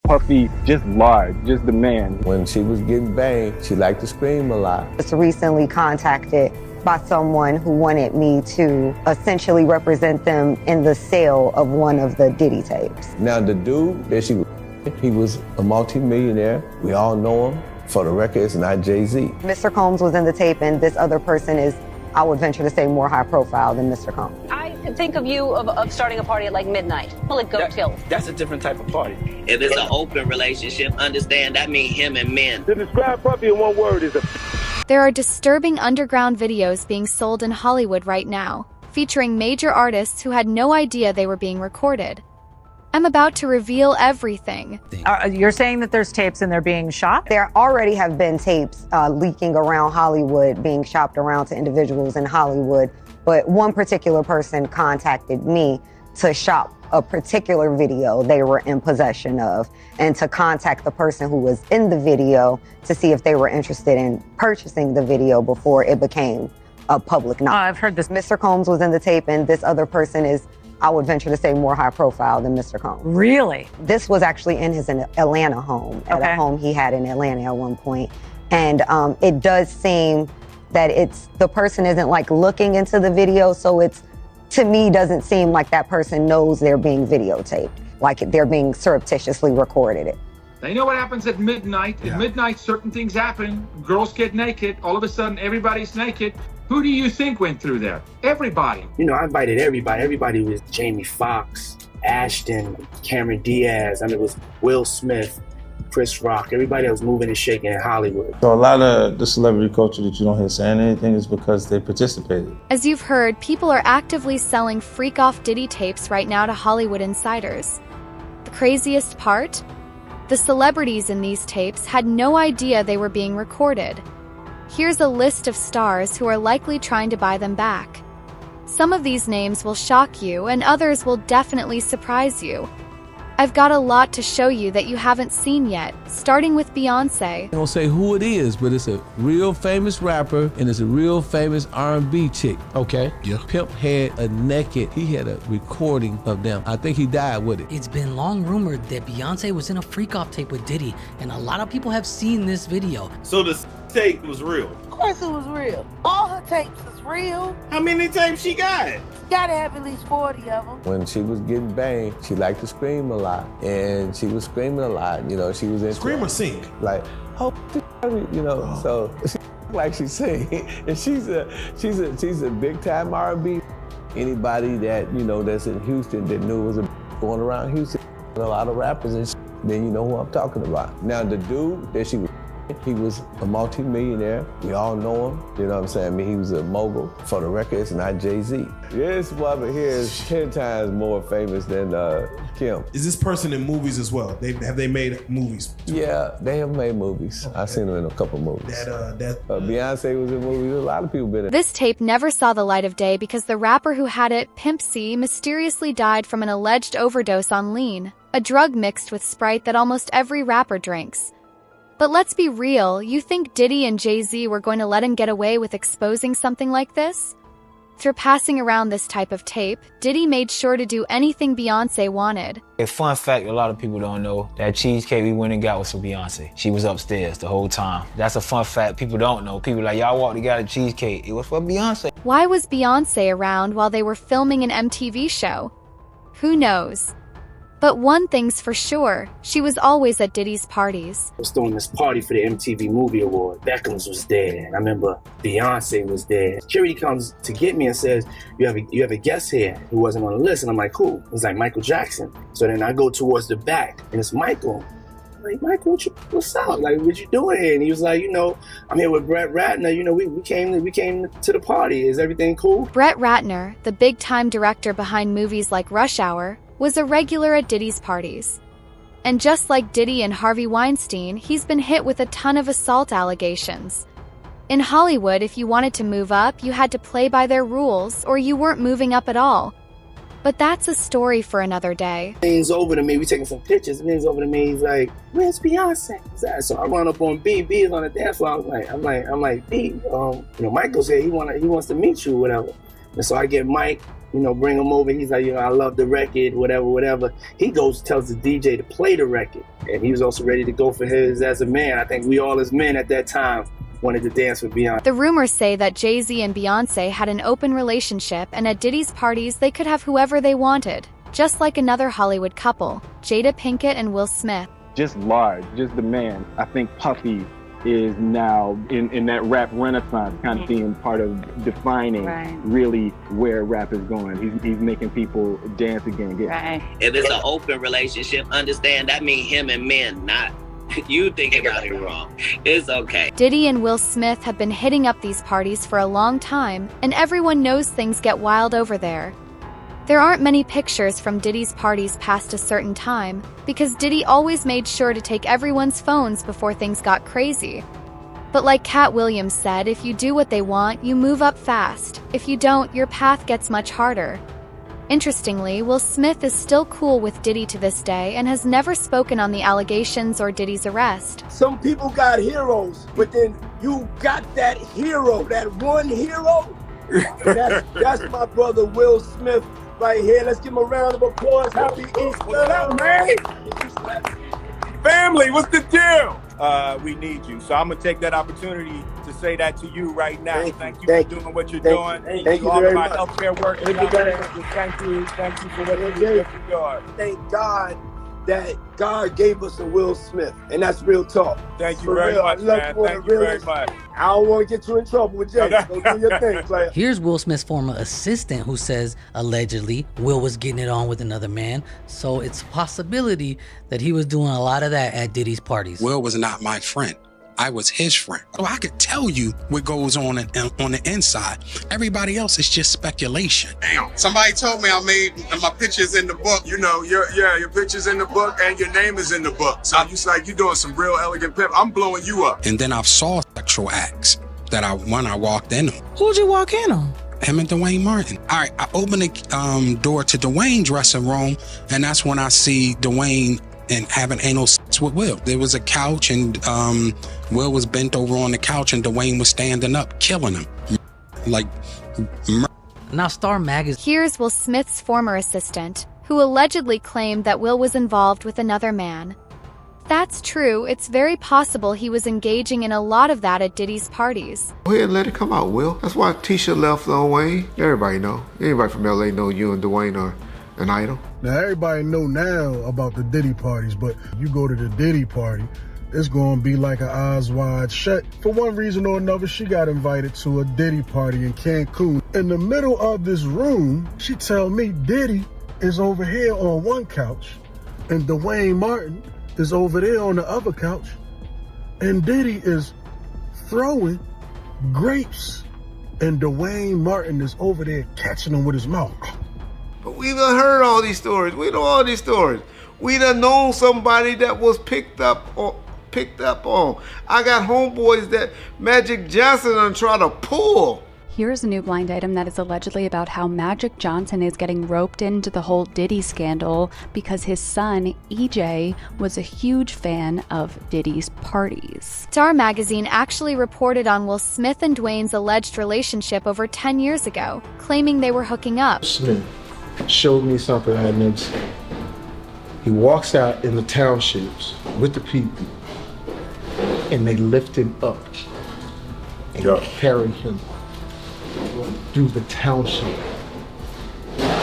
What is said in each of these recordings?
Puffy just lied, just the man. When she was getting banged, she liked to scream a lot. I was recently contacted by someone who wanted me to essentially represent them in the sale of one of the Diddy tapes. Now the dude that he was a multi-millionaire. We all know him. For the record, it's not Jay-Z. Mr. Combs was in the tape, and this other person is, I would venture to say, more high profile than Mr. Combs. I think of you of starting a party at like midnight. Well, it go till. That's a different type of party. If it's an open relationship, understand that means him and men. To describe Puffy in one word is a... There are disturbing underground videos being sold in Hollywood right now, featuring major artists who had no idea they were being recorded. I'm about to reveal everything. You're saying that there's tapes and they're being shopped? There already have been tapes leaking around Hollywood, being shopped around to individuals in Hollywood, but one particular person contacted me to shop a particular video they were in possession of, and to contact the person who was in the video to see if they were interested in purchasing the video before it became a public knowledge. I've heard this. Mr. Combs was in the tape, and this other person is, I would venture to say, more high profile than Mr. Combs. Really? This was actually in his Atlanta home, at a home he had in Atlanta at one point. And it does seem that the person isn't like looking into the video, so it's, to me, doesn't seem like that person knows they're being videotaped, like they're being surreptitiously recorded. They know what happens at midnight. At midnight, certain things happen. Girls get naked. All of a sudden, everybody's naked. Who do you think went through there? Everybody. You know, I invited everybody. Everybody was Jamie Foxx, Ashton, Cameron Diaz. I mean, it was Will Smith, Chris Rock, everybody that was moving and shaking in Hollywood. So a lot of the celebrity culture that you don't hear saying anything is because they participated. As you've heard, people are actively selling freak-off Diddy tapes right now to Hollywood insiders. The craziest part? The celebrities in these tapes had no idea they were being recorded. Here's a list of stars who are likely trying to buy them back. Some of these names will shock you, and others will definitely surprise you. I've got a lot to show you that you haven't seen yet, starting with Beyonce. I don't say who it is, but it's a real famous rapper and it's a real famous R&B chick. Okay. Yeah. Pimp had a naked, he had a recording of them. I think he died with it. It's been long rumored that Beyonce was in a freak-off tape with Diddy, and a lot of people have seen this video. So the tape was real? Of course it was real. All her tapes is real. How many tapes she got? Gotta have at least 40 of them. When she was getting banged, she liked to scream a lot. And she was screaming a lot, you know, she was into Scream or sing? Like, oh, you know, so she like she sing. And she's a big time R&B. Anybody that, you know, that's in Houston that knew was a going around Houston, a lot of rappers and then you know who I'm talking about. Now the dude that she was, he was a multi-millionaire. We all know him. You know what I'm saying? I mean, he was a mogul. For the record, it's not Jay-Z. This woman here is 10 times more famous than Kim. Is this person in movies as well? Have they made movies? Yeah, they have made movies. Okay. I've seen them in a couple movies. Beyonce was in movies. A lot of people been in. This tape never saw the light of day because the rapper who had it, Pimp C, mysteriously died from an alleged overdose on lean, a drug mixed with Sprite that almost every rapper drinks. But let's be real, you think Diddy and Jay-Z were going to let him get away with exposing something like this? Through passing around this type of tape, Diddy made sure to do anything Beyonce wanted. A fun fact a lot of people don't know, that cheesecake we went and got was for Beyonce. She was upstairs the whole time. That's a fun fact people don't know. People like, y'all walked and got a cheesecake. It was for Beyonce. Why was Beyonce around while they were filming an MTV show? Who knows? But one thing's for sure, she was always at Diddy's parties. I was throwing this party for the MTV Movie Award. Beckham's was there, and I remember Beyonce was there. Security comes to get me and says, you have a guest here who wasn't on the list. And I'm like, who? He's like, Michael Jackson. So then I go towards the back, and it's Michael. I'm like, Michael, what's up? Like, what you doing here? And he was like, you know, I'm here with Brett Ratner. You know, we came to the party. Is everything cool? Brett Ratner, the big-time director behind movies like Rush Hour, was a regular at Diddy's parties. And just like Diddy and Harvey Weinstein, he's been hit with a ton of assault allegations. In Hollywood, if you wanted to move up, you had to play by their rules, or you weren't moving up at all. But that's a story for another day. He leans over to me, we taking some pictures, and leans over to me, he's like, where's Beyonce? So I run up on B is on the dance floor. I'm like, B, you know, Michael's here, he wants to meet you, whatever. And so I get Mike, bring him over. He's like, I love the record, whatever. He goes, tells the DJ to play the record. And he was also ready to go for his as a man. I think we all as men at that time wanted to dance with Beyonce. The rumors say that Jay-Z and Beyonce had an open relationship, and at Diddy's parties they could have whoever they wanted. Just like another Hollywood couple, Jada Pinkett and Will Smith. Just large, just the man. I think Puffy is now in that rap renaissance kind of being part of defining really where rap is going. He's making people dance again. If it's an open relationship, understand that means him and men, not you thinking about it wrong. It's okay. Diddy and Will Smith have been hitting up these parties for a long time, and everyone knows things get wild over there. There aren't many pictures from Diddy's parties past a certain time, because Diddy always made sure to take everyone's phones before things got crazy. But like Cat Williams said, if you do what they want, you move up fast. If you don't, your path gets much harder. Interestingly, Will Smith is still cool with Diddy to this day and has never spoken on the allegations or Diddy's arrest. Some people got heroes, but then you got that hero, that one hero. That's my brother Will Smith right here. Let's give him a round of applause. Happy Easter, man. Family, what's the deal? We need you. So I'm going to take that opportunity to say that to you right now. Thank you for doing what you're doing. Thank you all very my much. healthcare workers. Thank you for what you do. Thank God that God gave us a Will Smith, and that's real talk. Thank you very much, man. Thank you very much. I don't want to get you in trouble with Jay. Go do your thing, player. Here's Will Smith's former assistant who says, allegedly, Will was getting it on with another man. So it's a possibility that he was doing a lot of that at Diddy's parties. Will was not my friend. I was his friend. So I could tell you what goes on the inside. Everybody else is just speculation. Damn. Somebody told me I made my pictures in the book. You know, your picture's in the book and your name is in the book. So you like you're doing some real elegant pimp. I'm blowing you up. And then I saw sexual acts that I walked in them. Who'd you walk in on? Him and Dwayne Martin. All right, I opened the door to Dwayne's dressing room, and that's when I see Dwayne and having anal sex with Will. There was a couch, and Will was bent over on the couch, and Dwayne was standing up, killing him. Now, Star Magazine. Here's Will Smith's former assistant, who allegedly claimed that Will was involved with another man. If that's true, it's very possible he was engaging in a lot of that at Diddy's parties. Go ahead and let it come out, Will. That's why Tisha left Lil Wayne. Everybody know. Anybody from LA know you and Dwayne are an idol. Now, everybody know now about the Diddy parties, but you go to the Diddy party, it's gonna be like an eyes wide shut. For one reason or another, she got invited to a Diddy party in Cancun. In the middle of this room, she tell me Diddy is over here on one couch, and Dwayne Martin is over there on the other couch, and Diddy is throwing grapes, and Dwayne Martin is over there catching them with his mouth. But we done heard all these stories. We know all these stories. We done known somebody that was picked up on. I got homeboys that Magic Johnson done try to pull. Here's a new blind item that is allegedly about how Magic Johnson is getting roped into the whole Diddy scandal because his son, EJ, was a huge fan of Diddy's parties. Star Magazine actually reported on Will Smith and Dwayne's alleged relationship over 10 years ago, claiming they were hooking up. Smith showed me something I had never seen. He walks out in the townships with the people, and they lift him up and carry him through the township.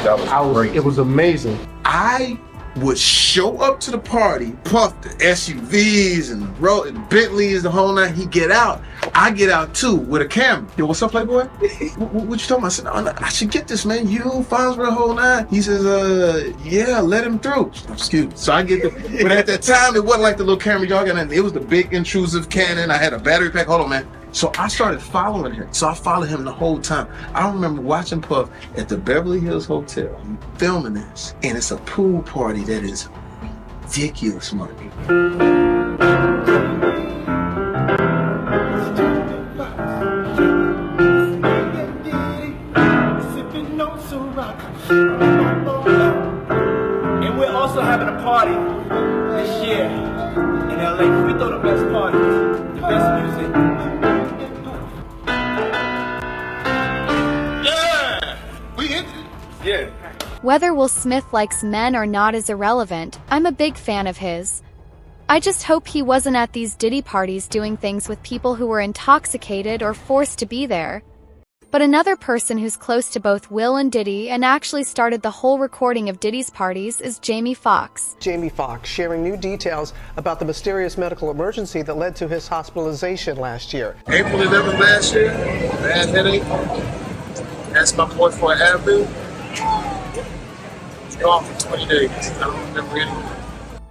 It was amazing. I would show up to the party, puff the SUVs and Bentleys, the whole night. He get out. I get out too with a camera. Yo, what's up, Playboy? What you talking about? I said, I should get this, man. You files for the whole night. He says, yeah, let him through. Excuse me. So I get the, but at that time, it wasn't like the little camera y'all got. It was the big intrusive Canon. I had a battery pack. Hold on, man. So I started following him. So I followed him the whole time. I remember watching Puff at the Beverly Hills Hotel, filming this. And it's a pool party that is ridiculous money. And we're also having a party this year in LA. We throw the best parties, the best music. Whether Will Smith likes men or not is irrelevant. I'm a big fan of his. I just hope he wasn't at these Diddy parties doing things with people who were intoxicated or forced to be there. But another person who's close to both Will and Diddy and actually started the whole recording of Diddy's parties is Jamie Foxx. Jamie Foxx sharing new details about the mysterious medical emergency that led to his hospitalization last year. April 11th last year, bad headache. That's my boy for an Advil. He's gone for 20 days. I don't remember anything.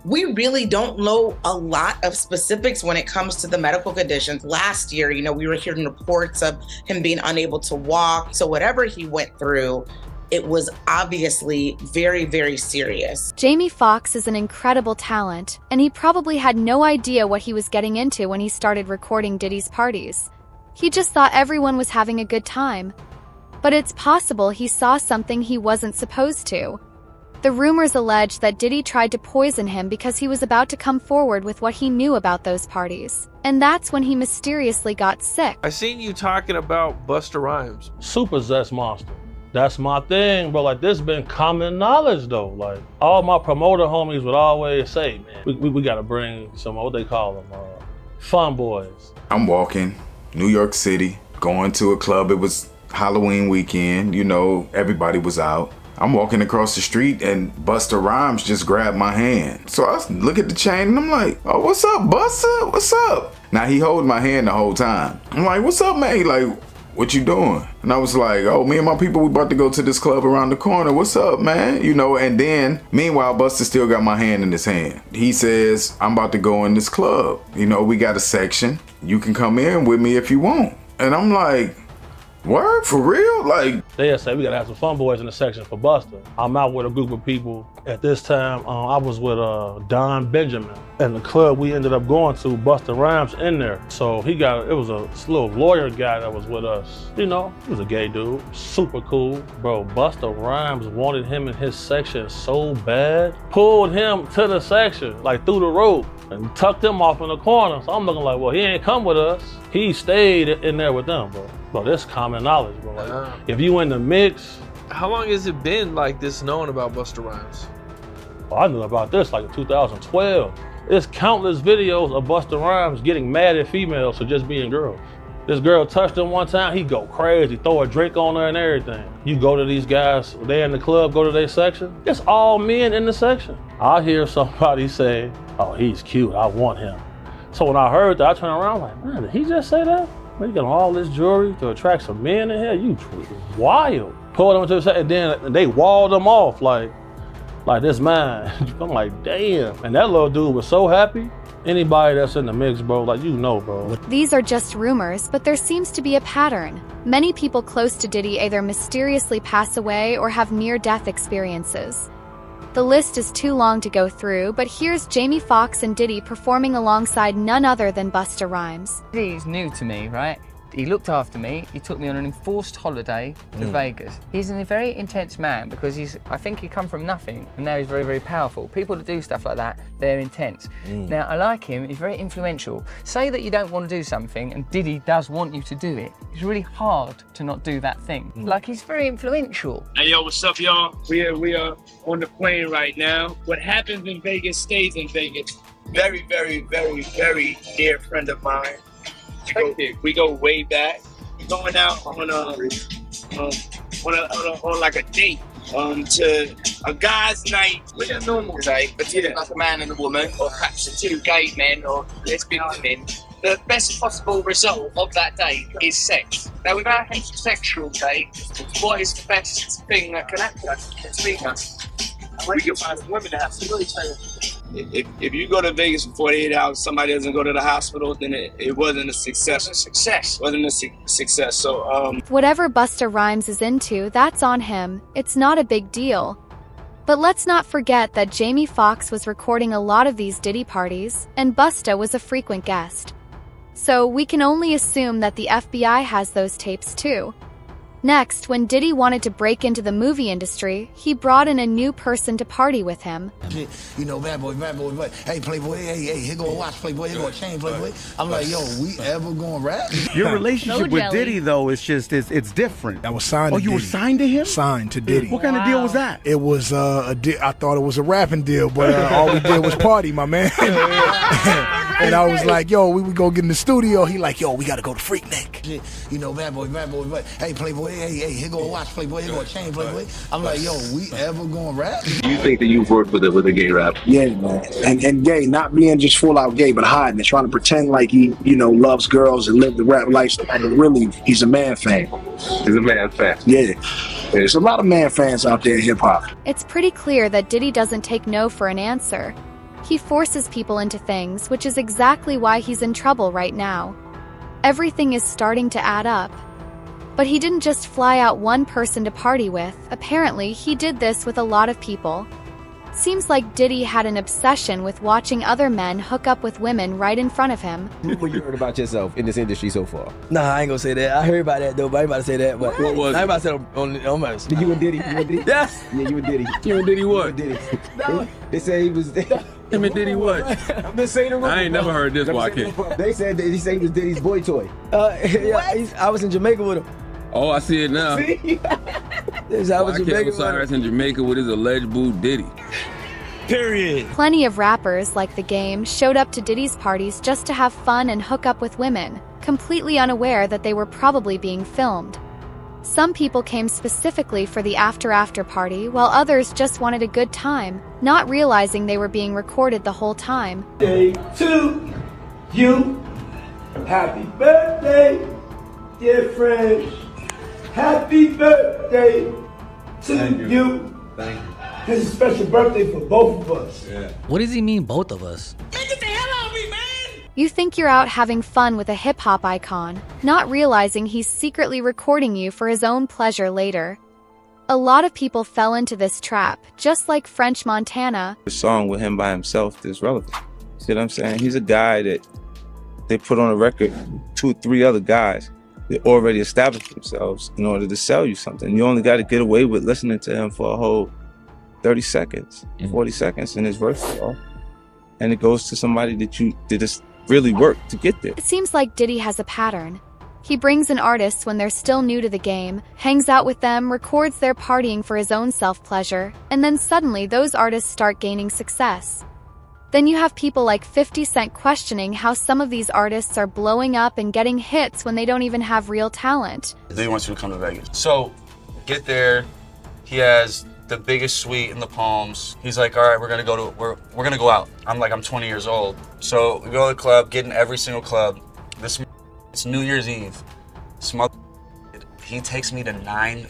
We really don't know a lot of specifics when it comes to the medical conditions. Last year, we were hearing reports of him being unable to walk. So whatever he went through, it was obviously very, very serious. Jamie Foxx is an incredible talent, and he probably had no idea what he was getting into when he started recording Diddy's parties. He just thought everyone was having a good time. But it's possible he saw something he wasn't supposed to. The rumors allege that Diddy tried to poison him because he was about to come forward with what he knew about those parties. And that's when he mysteriously got sick. I seen you talking about Busta Rhymes. Super Zest Monster. That's my thing, bro. Like, this been common knowledge, though. Like, all my promoter homies would always say, man, we gotta bring some, what they call them, fun boys. I'm walking, New York City, going to a club. It was Halloween weekend, everybody was out. I'm walking across the street and Busta Rhymes just grabbed my hand. So I look at the chain and I'm like, oh, what's up, Busta? What's up? Now he holding my hand the whole time. I'm like, what's up, man? He like, what you doing? And I was like, oh, me and my people, we about to go to this club around the corner. What's up, man? And then meanwhile, Busta still got my hand in his hand. He says, I'm about to go in this club. We got a section. You can come in with me if you want. And I'm like, word? For real? Like, they say we gotta have some fun boys in the section for Busta. I'm out with a group of people. At this time, I was with Don Benjamin. And the club we ended up going to, Busta Rhymes in there. So it was a little lawyer guy that was with us. He was a gay dude, super cool. Bro, Busta Rhymes wanted him in his section so bad. Pulled him to the section, like through the rope, and tucked him off in the corner. So I'm looking like, well, he ain't come with us. He stayed in there with them, bro. Bro, that's common knowledge, bro. Like, if you in the mix. How long has it been like this known about Busta Rhymes? Well, I knew about this like in 2012. There's countless videos of Busta Rhymes getting mad at females for just being girls. This girl touched him one time, he go crazy, throw a drink on her and everything. You go to these guys, they in the club, go to their section, it's all men in the section. I hear somebody say, oh, he's cute, I want him. So when I heard that, I turned around like, man, did he just say that? Man, you got all this jewelry to attract some men in here? You wild. Pulled them to the section, and then they walled them off like this man. I'm like, damn. And that little dude was so happy. Anybody that's in the mix, bro, bro. These are just rumors, but there seems to be a pattern. Many people close to Diddy either mysteriously pass away or have near-death experiences. The list is too long to go through, but here's Jamie Foxx and Diddy performing alongside none other than Busta Rhymes. He's new to me, right? He looked after me. He took me on an enforced holiday to Vegas. He's a very intense man because I think he come from nothing and now he's very, very powerful. People that do stuff like that, they're intense. Now, I like him. He's very influential. Say that you don't want to do something and Diddy does want you to do it. It's really hard to not do that thing. Like, he's very influential. Hey, yo, what's up, y'all? We are on the plane right now. What happens in Vegas stays in Vegas. Very, very, very, very dear friend of mine. We go way back. We're going out on like a date to a guy's night, with a normal date, but like a man and a woman, or perhaps two gay men or lesbian women. The best possible result of that date is sex. Now, with our heterosexual date, what is the best thing that can happen between us? We can find women that have to really tell you. If you go to Vegas for 48 hours, somebody doesn't go to the hospital, then it wasn't a success. It wasn't a success. So, whatever Busta Rhymes is into, that's on him. It's not a big deal. But let's not forget that Jamie Foxx was recording a lot of these Diddy parties, and Busta was a frequent guest. So we can only assume that the FBI has those tapes too. Next, when Diddy wanted to break into the movie industry, he brought in a new person to party with him. You know, bad boy, but hey, Playboy, hey, here go a watch, Playboy, here go a chain, Playboy. I'm like, yo, we ever gonna rap? Your relationship with Diddy, though, is just, it's different. I was signed to you were Diddy. signed to him? Signed to Diddy. What kind of deal was that? It was I thought it was a rapping deal, but all we did was party, my man. And I was like, yo, we would go get in the studio. He like, yo, we gotta go to Freaknik. You know, bad boy, but hey, Playboy, hey, here go a watch, Playboy, here go a chain, Playboy. I'm like, yo, we ever gonna rap? Do you think that you've worked with a gay rapper? Yeah, man. And gay, not being just full out gay, but hiding it, trying to pretend like he, loves girls and live the rap lifestyle. But really, he's a man fan. He's a man fan. Yeah. There's a lot of man fans out there in hip hop. It's pretty clear that Diddy doesn't take no for an answer. He forces people into things, which is exactly why he's in trouble right now. Everything is starting to add up. But he didn't just fly out one person to party with. Apparently, he did this with a lot of people. Seems like Diddy had an obsession with watching other men hook up with women right in front of him. What you heard about yourself in this industry so far? Nah, I ain't gonna say that. I heard about that though, but I ain't about to say that. But what was I ain't it? about to say on my. You and Diddy? You and Diddy? Yes. Yeah, you and Diddy. You and Diddy what? You and Diddy. They said he was. Him and Diddy what? I've been saying it wrong. I ain't never heard this, Joaquin. They said that he was Diddy's boy toy. Yeah, I was in Jamaica with him. Oh, I see it now. See? I was in Jamaica Osiris in Jamaica with his alleged boo Diddy. Period. Plenty of rappers, like The Game, showed up to Diddy's parties just to have fun and hook up with women, completely unaware that they were probably being filmed. Some people came specifically for the after party, while others just wanted a good time, not realizing they were being recorded the whole time. Day to you. Happy birthday, dear friends. Happy birthday to you. Thank you. This is a special birthday for both of us. Yeah. What does he mean, both of us? You think you're out having fun with a hip-hop icon, not realizing he's secretly recording you for his own pleasure later. A lot of people fell into this trap, just like French Montana. The song with him by himself is relevant. See what I'm saying? He's a guy that they put on a record, 2 or 3 other guys that already established themselves in order to sell you something. You only got to get away with listening to him for a whole 30 seconds, 40 seconds, and his verse is off. And it goes to somebody that is really work to get there. It seems like Diddy has a pattern. He brings in artists when they're still new to the game, hangs out with them, records their partying for his own self-pleasure, and then suddenly those artists start gaining success. Then you have people like 50 Cent questioning how some of these artists are blowing up and getting hits when they don't even have real talent. Diddy wants you to come to Vegas. So, get there. He has the biggest suite in the Palms. He's like, all right, we're gonna go out. I'm like, I'm 20 years old. So we go to the club, get in every single club. It's New Year's Eve. He takes me to 9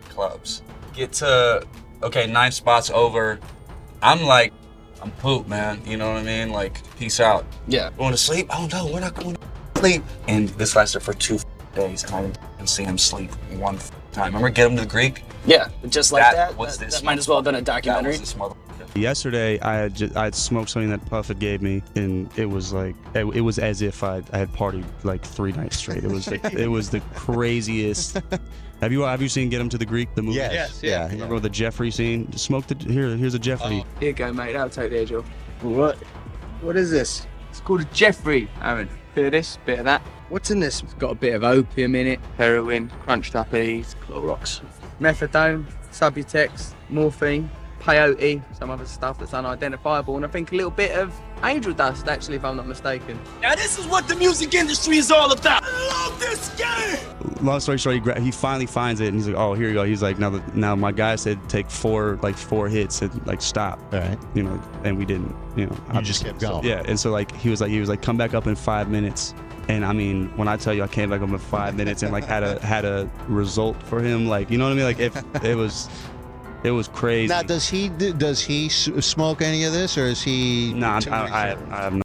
clubs. Get to, 9 spots over. I'm like, I'm pooped, man. You know what I mean? Like, peace out. Yeah. Going to sleep? Oh no, we're not going to sleep. And this lasted for 2 days, and I didn't see him sleep one time. Remember Get Him to the Greek? Yeah, just like that. That might as well have been a documentary. Yesterday, I had smoked something that Puff had gave me, and it was like it was as if I had partied like 3 nights straight. It was it was the craziest. Have you seen Get Him to the Greek, the movie? Yes. Yeah. Remember the Jeffrey scene? Here's a Jeffrey. Here you go, mate. I'll take the edge off. What is this? It's called a Jeffrey, Aaron. Bit of this, bit of that. What's in this? It's got a bit of opium in it, heroin, crunched up E's, Clorox, methadone, Subutex, morphine, peyote, some other stuff that's unidentifiable, and I think a little bit of angel dust, actually, if I'm not mistaken. Now this is what the music industry is all about. I love this game. Long story short, he finally finds it, and he's like, "Oh, here you go." He's like, "Now my guy said take 4 hits and like stop." All right. You know, and we didn't. You know, You just kept going. Yeah, and so like he was like, "Come back up in 5 minutes." And I mean, when I tell you I came back up in 5 minutes and like had a result for him, like, you know what I mean? Like if it was crazy. Now, does he smoke any of this, or is he? Nah, I have no